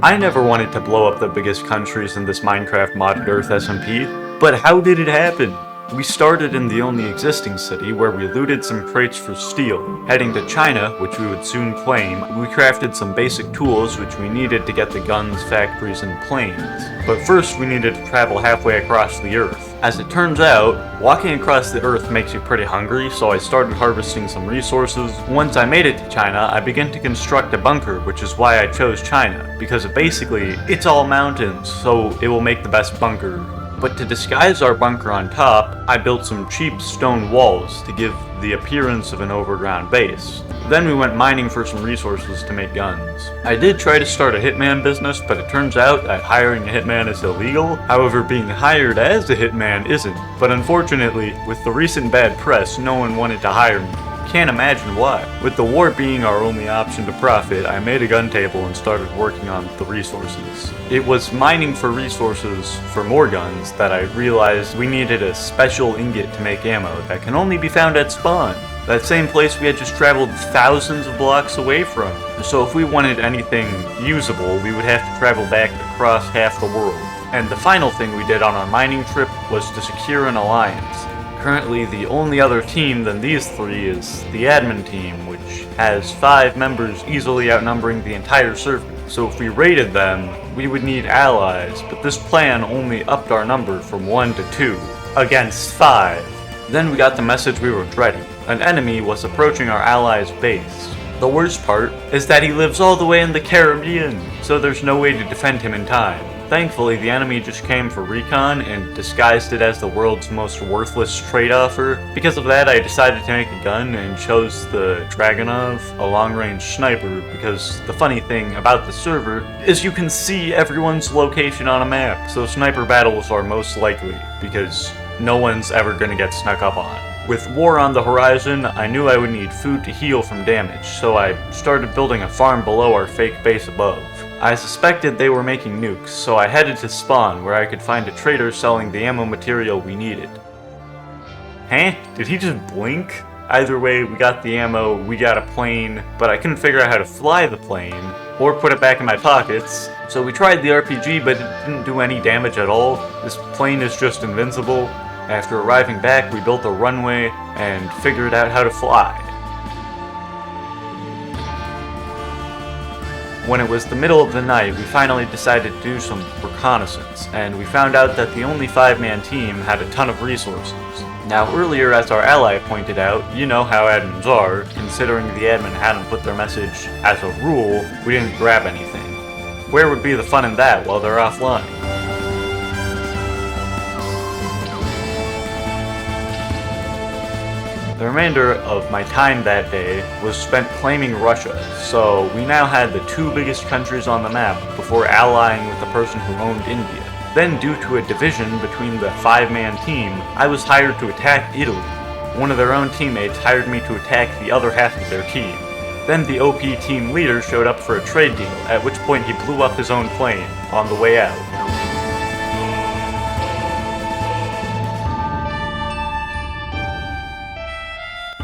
I never wanted to blow up the biggest countries in this Minecraft modded Earth SMP, but how did it happen? We started in the only existing city where we looted some crates for steel. Heading to China, which we would soon claim, we crafted some basic tools which we needed to get the guns, factories, and planes. But first we needed to travel halfway across the Earth. As it turns out, walking across the Earth makes you pretty hungry, so I started harvesting some resources. Once I made it to China, I began to construct a bunker, which is why I chose China, because basically, it's all mountains, so it will make the best bunker. But to disguise our bunker on top, I built some cheap stone walls to give the appearance of an overground base. Then we went mining for some resources to make guns. I did try to start a hitman business, but it turns out that hiring a hitman is illegal. However, being hired as a hitman isn't. But unfortunately, with the recent bad press, no one wanted to hire me. Can't imagine why. With the war being our only option to profit, I made a gun table and started working on the resources. It was mining for resources for more guns that I realized we needed a special ingot to make ammo that can only be found at spawn. That same place we had just traveled thousands of blocks away from. So if we wanted anything usable, we would have to travel back across half the world. And the final thing we did on our mining trip was to secure an alliance. Currently, the only other team than these three is the admin team, which has 5 members easily outnumbering the entire server. So if we raided them, we would need allies, but this plan only upped our number from 1 to 2, against 5. Then we got the message we were dreading. An enemy was approaching our allies' base. The worst part is that he lives all the way in the Caribbean, so there's no way to defend him in time. Thankfully, the enemy just came for recon and disguised it as the world's most worthless trade offer. Because of that, I decided to make a gun and chose the Dragunov, a long-range sniper, because the funny thing about the server is you can see everyone's location on a map, so sniper battles are most likely, because no one's ever gonna get snuck up on. With war on the horizon, I knew I would need food to heal from damage, so I started building a farm below our fake base above. I suspected they were making nukes, so I headed to spawn where I could find a trader selling the ammo material we needed. Huh? Did he just blink? Either way, we got the ammo, we got a plane, but I couldn't figure out how to fly the plane, or put it back in my pockets. So we tried the RPG, but it didn't do any damage at all. This plane is just invincible. After arriving back, we built a runway and figured out how to fly. When it was the middle of the night, we finally decided to do some reconnaissance, and we found out that the only 5-man team had a ton of resources. Now earlier, as our ally pointed out, you know how admins are. Considering the admin hadn't put their message as a rule, we didn't grab anything. Where would be the fun in that while they're offline? The remainder of my time that day was spent claiming Russia, so we now had the 2 biggest countries on the map before allying with the person who owned India. Then, due to a division between the 5-man team, I was hired to attack Italy. One of their own teammates hired me to attack the other half of their team. Then the OP team leader showed up for a trade deal, at which point he blew up his own plane on the way out.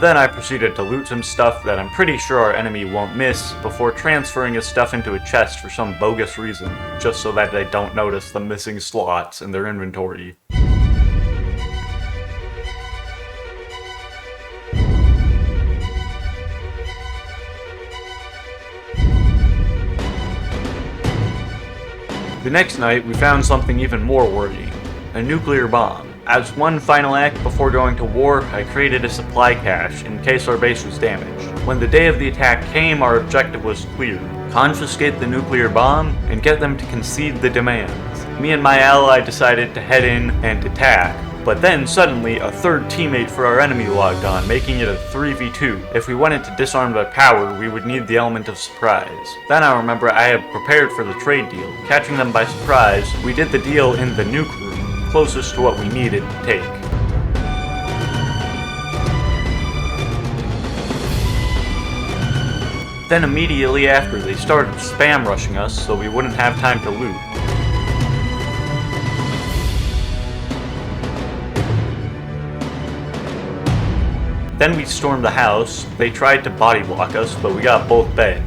Then I proceeded to loot some stuff that I'm pretty sure our enemy won't miss before transferring his stuff into a chest for some bogus reason, just so that they don't notice the missing slots in their inventory. The next night, we found something even more worrying: a nuclear bomb. As one final act before going to war, I created a supply cache in case our base was damaged. When the day of the attack came, our objective was clear: confiscate the nuclear bomb and get them to concede the demands. Me and my ally decided to head in and attack, but then suddenly a third teammate for our enemy logged on, making it a 3v2. If we wanted to disarm their power, we would need the element of surprise. Then I remember I had prepared for the trade deal. Catching them by surprise, we did the deal in the nuke room, closest to what we needed to take. Then immediately after, they started spam rushing us so we wouldn't have time to loot. Then we stormed the house. They tried to body block us, but we got both dead.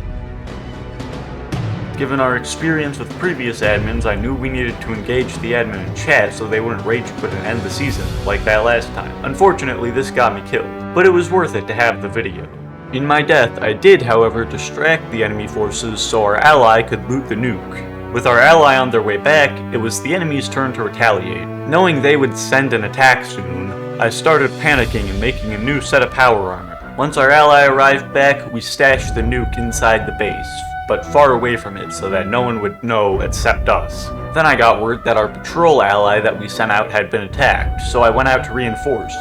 Given our experience with previous admins, I knew we needed to engage the admin in chat so they wouldn't rage quit and end the season, like that last time. Unfortunately, this got me killed, but it was worth it to have the video. In my death, I did, however, distract the enemy forces so our ally could loot the nuke. With our ally on their way back, it was the enemy's turn to retaliate. Knowing they would send an attack soon, I started panicking and making a new set of power armor. Once our ally arrived back, we stashed the nuke inside the base, but far away from it so that no one would know except us. Then I got word that our patrol ally that we sent out had been attacked, so I went out to reinforce.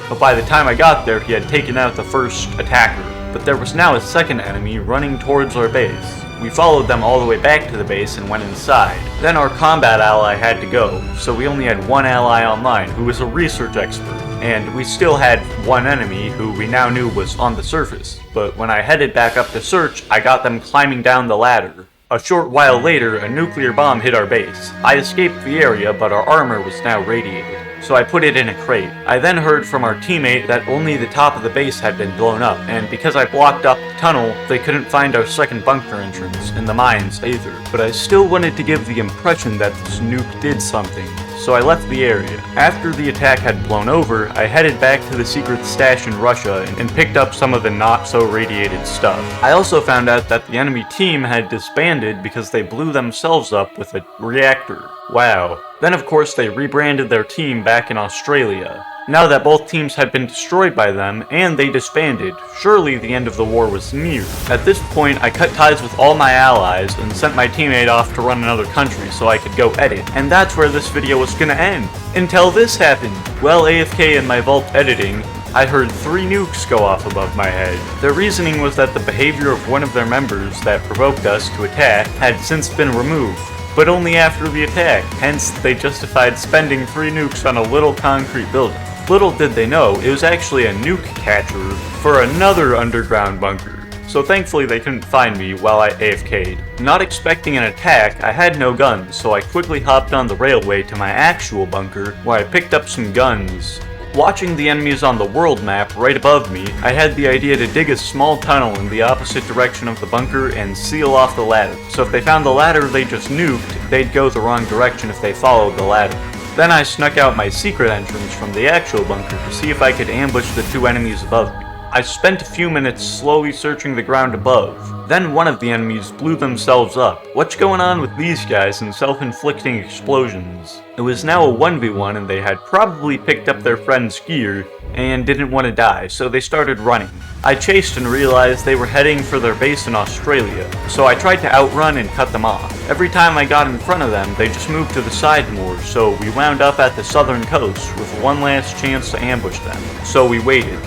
But by the time I got there, he had taken out the first attacker, but there was now a second enemy running towards our base. We followed them all the way back to the base and went inside. Then our combat ally had to go, so we only had one ally online who was a research expert, and we still had one enemy who we now knew was on the surface. But when I headed back up to search, I got them climbing down the ladder. A short while later, a nuclear bomb hit our base. I escaped the area, but our armor was now radiated, so I put it in a crate. I then heard from our teammate that only the top of the base had been blown up, and because I blocked up the tunnel, they couldn't find our second bunker entrance, in the mines either. But I still wanted to give the impression that this nuke did something, so I left the area. After the attack had blown over, I headed back to the secret stash in Russia and picked up some of the not-so-radiated stuff. I also found out that the enemy team had disbanded because they blew themselves up with a reactor. Wow. Then of course they rebranded their team back in Australia. Now that both teams had been destroyed by them, and they disbanded, surely the end of the war was near. At this point, I cut ties with all my allies and sent my teammate off to run another country so I could go edit. And that's where this video was gonna end. Until this happened. While AFK in my vault editing, I heard 3 nukes go off above my head. Their reasoning was that the behavior of one of their members that provoked us to attack had since been removed, but only after the attack, hence they justified spending 3 nukes on a little concrete building. Little did they know, it was actually a nuke catcher for another underground bunker, so thankfully they couldn't find me while I AFK'd. Not expecting an attack, I had no guns, so I quickly hopped on the railway to my actual bunker, where I picked up some guns. Watching the enemies on the world map right above me, I had the idea to dig a small tunnel in the opposite direction of the bunker and seal off the ladder, so if they found the ladder they just nuked, they'd go the wrong direction if they followed the ladder. Then I snuck out my secret entrance from the actual bunker to see if I could ambush the 2 enemies above me. I spent a few minutes slowly searching the ground above. Then one of the enemies blew themselves up. What's going on with these guys and self-inflicting explosions? It was now a 1v1 and they had probably picked up their friend's gear and didn't want to die, so they started running. I chased and realized they were heading for their base in Australia, so I tried to outrun and cut them off. Every time I got in front of them, they just moved to the side more, so we wound up at the southern coast with one last chance to ambush them. So we waited.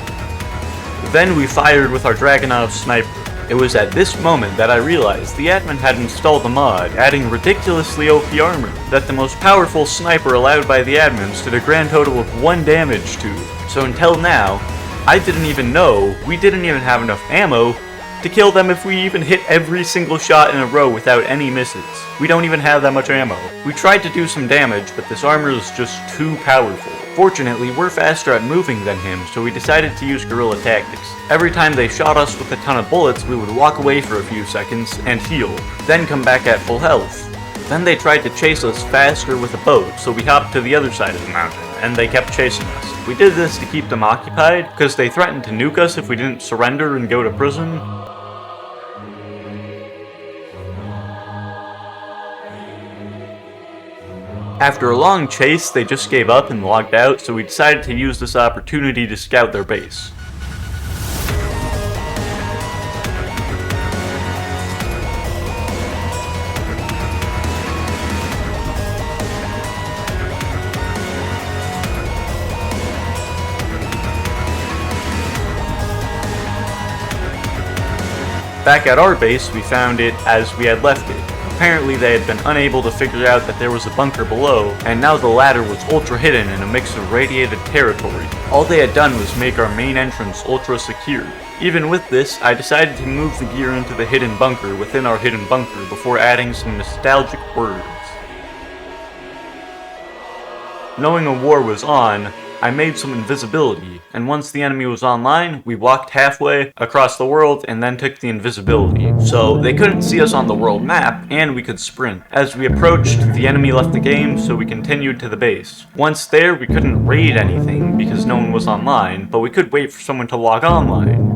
Then we fired with our Dragunov sniper. It was at this moment that I realized the admin had installed a mod, adding ridiculously OP armor, that the most powerful sniper allowed by the admins did a grand total of 1 damage to. So until now, I didn't even know we didn't even have enough ammo to kill them if we even hit every single shot in a row without any misses. We don't even have that much ammo. We tried to do some damage, but this armor is just too powerful. Fortunately, we're faster at moving than him, so we decided to use guerrilla tactics. Every time they shot us with a ton of bullets, we would walk away for a few seconds and heal, then come back at full health. Then they tried to chase us faster with a boat, so we hopped to the other side of the mountain, and they kept chasing us. We did this to keep them occupied, because they threatened to nuke us if we didn't surrender and go to prison. After a long chase, they just gave up and logged out, so we decided to use this opportunity to scout their base. Back at our base, we found it as we had left it. Apparently they had been unable to figure out that there was a bunker below, and now the ladder was ultra hidden in a mix of radiated territory. All they had done was make our main entrance ultra secure. Even with this, I decided to move the gear into the hidden bunker within our hidden bunker before adding some nostalgic words. Knowing a war was on, I made some invisibility, and once the enemy was online, we walked halfway across the world and then took the invisibility. So they couldn't see us on the world map, and we could sprint. As we approached, the enemy left the game, so we continued to the base. Once there, we couldn't raid anything because no one was online, but we could wait for someone to log online.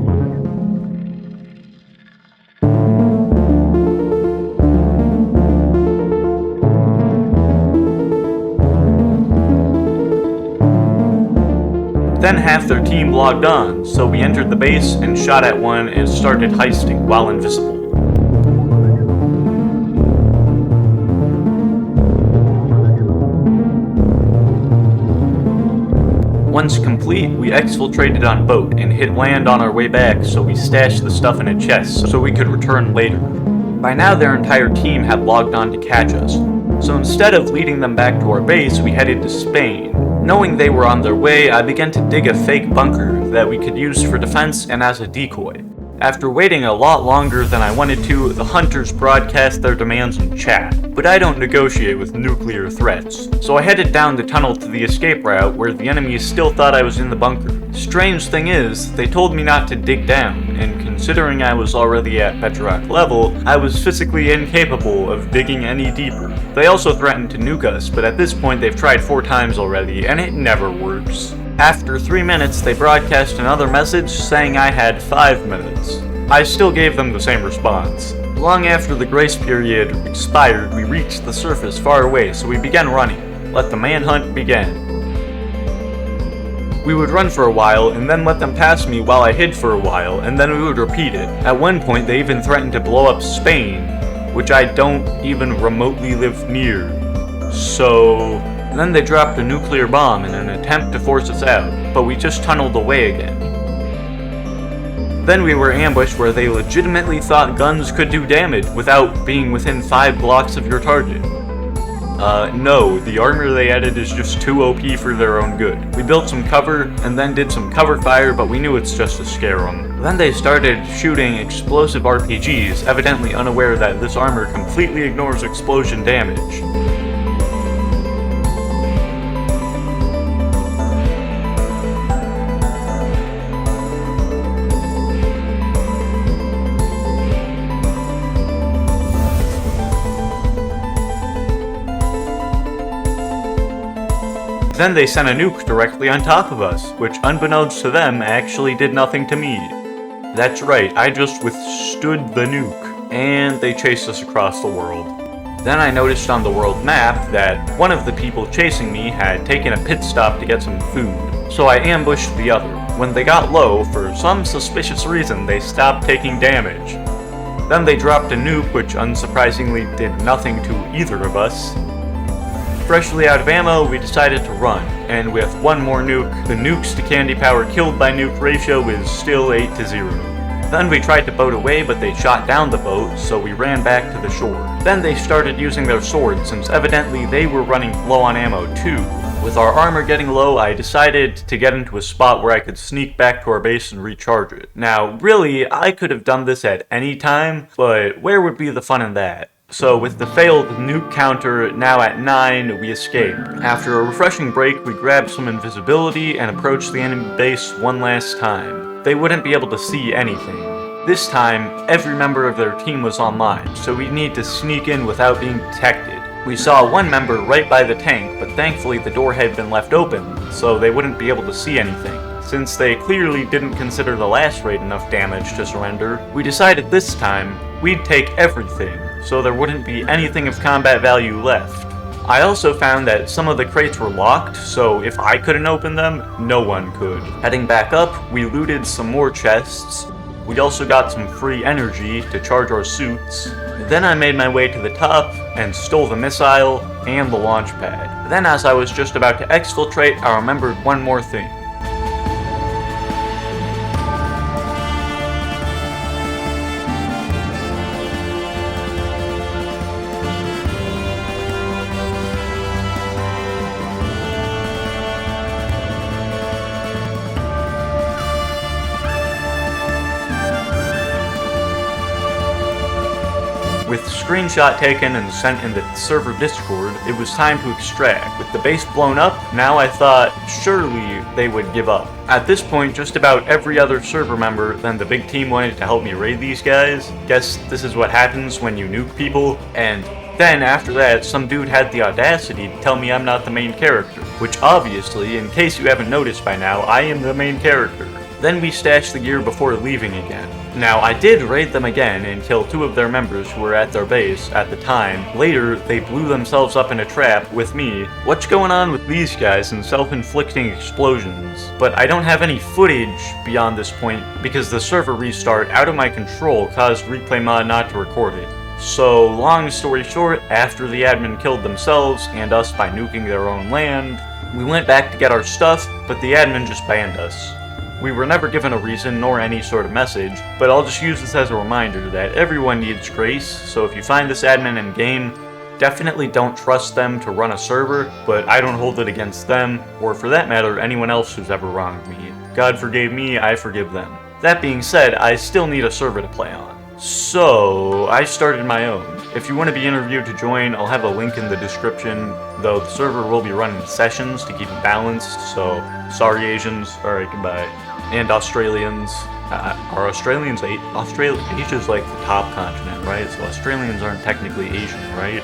Then half their team logged on, so we entered the base and shot at one and started heisting while invisible. Once complete, we exfiltrated on boat and hit land on our way back, so we stashed the stuff in a chest so we could return later. By now their entire team had logged on to catch us, so instead of leading them back to our base, we headed to Spain. Knowing they were on their way, I began to dig a fake bunker that we could use for defense and as a decoy. After waiting a lot longer than I wanted to, the hunters broadcast their demands in chat, but I don't negotiate with nuclear threats, so I headed down the tunnel to the escape route where the enemies still thought I was in the bunker. Strange thing is, they told me not to dig down, and considering I was already at bedrock level, I was physically incapable of digging any deeper. They also threatened to nuke us, but at this point they've tried 4 times already, and it never works. After 3 minutes, they broadcast another message saying I had 5 minutes. I still gave them the same response. Long after the grace period expired, we reached the surface far away, so we began running. Let the manhunt begin. We would run for a while, and then let them pass me while I hid for a while, and then we would repeat it. At one point, they even threatened to blow up Spain, which I don't even remotely live near. So... then they dropped a nuclear bomb in an attempt to force us out, but we just tunneled away again. Then we were ambushed where they legitimately thought guns could do damage without being within 5 blocks of your target. No, the armor they added is just too OP for their own good. We built some cover, and then did some cover fire, but we knew it's just to scare them. Then they started shooting explosive RPGs, evidently unaware that this armor completely ignores explosion damage. Then they sent a nuke directly on top of us, which unbeknownst to them actually did nothing to me. That's right, I just withstood the nuke, and they chased us across the world. Then I noticed on the world map that one of the people chasing me had taken a pit stop to get some food, so I ambushed the other. When they got low, for some suspicious reason, they stopped taking damage. Then they dropped a nuke, which unsurprisingly did nothing to either of us. Freshly out of ammo, we decided to run, and with one more nuke, the nukes to candy power killed by nuke ratio is still 8-0. Then we tried to boat away, but they shot down the boat, so we ran back to the shore. Then they started using their swords, since evidently they were running low on ammo too. With our armor getting low, I decided to get into a spot where I could sneak back to our base and recharge it. Now, really, I could have done this at any time, but where would be the fun in that? So with the failed nuke counter now at 9, we escaped. After a refreshing break, we grabbed some invisibility and approached the enemy base one last time. They wouldn't be able to see anything. This time, every member of their team was online, so we'd need to sneak in without being detected. We saw one member right by the tank, but thankfully the door had been left open, so they wouldn't be able to see anything. Since they clearly didn't consider the last raid enough damage to surrender, we decided this time we'd take everything, so there wouldn't be anything of combat value left. I also found that some of the crates were locked, so if I couldn't open them, no one could. Heading back up, we looted some more chests. We also got some free energy to charge our suits. Then I made my way to the top and stole the missile and the launch pad. Then as I was just about to exfiltrate, I remembered one more thing. With screenshot taken and sent in the server Discord, it was time to extract. With the base blown up, now I thought surely they would give up. At this point, just about every other server member than the big team wanted to help me raid these guys. Guess this is what happens when you nuke people. And then after that, some dude had the audacity to tell me I'm not the main character. Which obviously, in case you haven't noticed by now, I am the main character. Then we stashed the gear before leaving again. Now, I did raid them again and kill 2 of their members who were at their base at the time. Later, they blew themselves up in a trap with me. What's going on with these guys and self-inflicting explosions? But I don't have any footage beyond this point because the server restart out of my control caused replay mod not to record it. So, long story short, after the admin killed themselves and us by nuking their own land, we went back to get our stuff, but the admin just banned us. We were never given a reason nor any sort of message, but I'll just use this as a reminder that everyone needs grace, so if you find this admin in game, definitely don't trust them to run a server, but I don't hold it against them, or for that matter, anyone else who's ever wronged me. God forgave me, I forgive them. That being said, I still need a server to play on. So, I started my own. If you want to be interviewed to join, I'll have a link in the description, though the server will be running sessions to keep it balanced, so sorry Asians, alright, goodbye. And Australians. Are Australians Asia's like the top continent, right? So Australians aren't technically Asian, right?